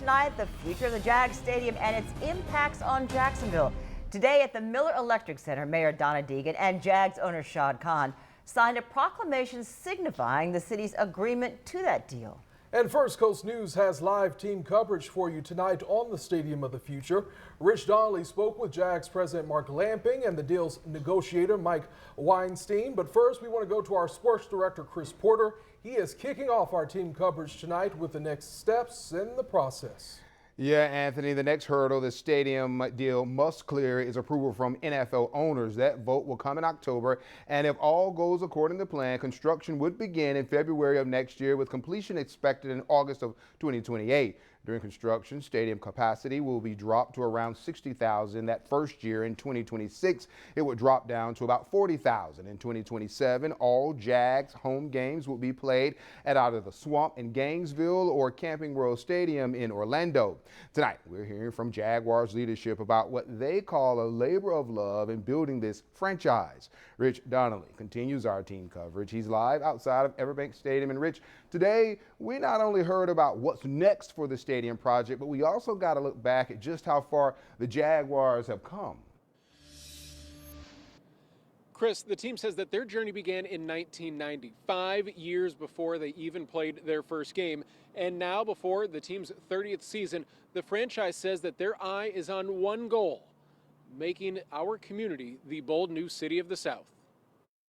tonight, the future of the Jags Stadium and its impacts on Jacksonville. Today at the Miller Electric Center, Mayor Donna Deegan and Jags owner Shad Khan signed a proclamation signifying the city's agreement to that deal. And First Coast News has live team coverage for you tonight on the Stadium of the Future. Rich Donnelly spoke with Jags President Mark Lamping and the deal's negotiator Mike Weinstein. But first, we want to go to our sports director, Chris Porter. He is kicking off our team coverage tonight with the next steps in the process. Yeah, Anthony, the next hurdle the stadium deal must clear is approval from NFL owners. That vote will come in October, and if all goes according to plan, construction would begin in February of next year with completion expected in August of 2028. During construction, stadium capacity will be dropped to around 60,000 that first year. In 2026, it would drop down to about 40,000. In 2027, all Jags home games will be played at either the Swamp in Gainesville or Camping World Stadium in Orlando. Tonight, we're hearing from Jaguars leadership about what they call a labor of love in building this franchise. Rich Donnelly continues our team coverage. He's live outside of Everbank Stadium. And Rich, today, we not only heard about what's next for the stadium project, but we also got to look back at just how far the Jaguars have come. Chris, the team says that their journey began in 1990, 5 years before they even played their first game. And now, before the team's 30th season, the franchise says that their eye is on one goal: making our community the bold new city of the South.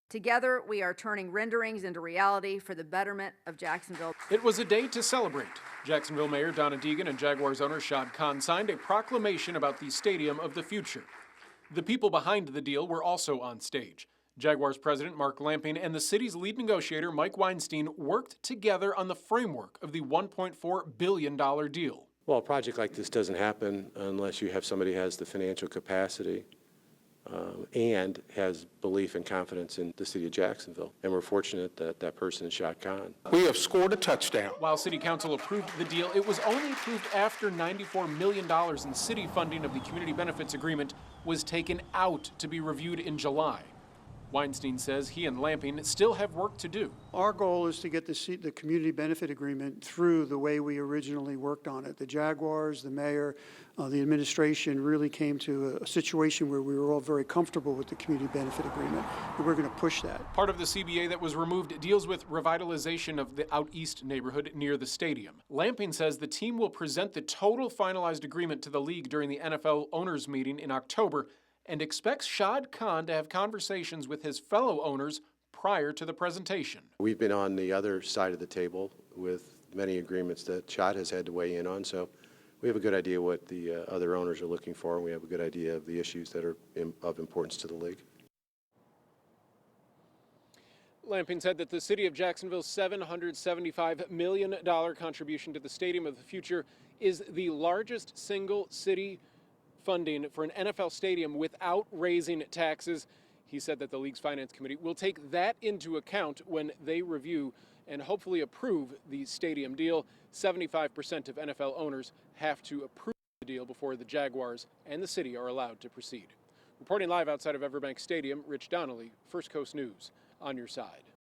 Together, we are turning renderings into reality for the betterment of Jacksonville. It was a day to celebrate. Jacksonville Mayor Donna Deegan and Jaguars owner Shad Khan signed a proclamation about the stadium of the future. The people behind the deal were also on stage. Jaguars president Mark Lamping and the city's lead negotiator Mike Weinstein worked together on the framework of the $1.4 billion deal. Well, a project like this doesn't happen unless you have somebody who has the financial capacity and has belief and confidence in the city of Jacksonville. And we're fortunate that that person is Shad Khan. We have scored a touchdown. While City Council approved the deal, it was only approved after $94 million in city funding of the Community Benefits Agreement was taken out to be reviewed in July. Weinstein says he and Lamping still have work to do. Our goal is to get the community benefit agreement through the way we originally worked on it. The Jaguars, the mayor, the administration really came to a situation where we were all very comfortable with the community benefit agreement, and we're going to push that. Part of the CBA that was removed deals with revitalization of the Out East neighborhood near the stadium. Lamping says the team will present the total finalized agreement to the league during the NFL owners meeting in October, and expects Shad Khan to have conversations with his fellow owners prior to the presentation. We've been on the other side of the table with many agreements that Shad has had to weigh in on, so we have a good idea what the other owners are looking for, and we have a good idea of the issues that are of importance to the league. Lamping said that the city of Jacksonville's $775 million contribution to the Stadium of the Future is the largest single city funding for an NFL stadium without raising taxes. He said that the league's finance committee will take that into account when they review and hopefully approve the stadium deal. 75% of NFL owners have to approve the deal before the Jaguars and the city are allowed to proceed. Reporting live outside of Everbank Stadium, Rich Donnelly, First Coast News, on your side.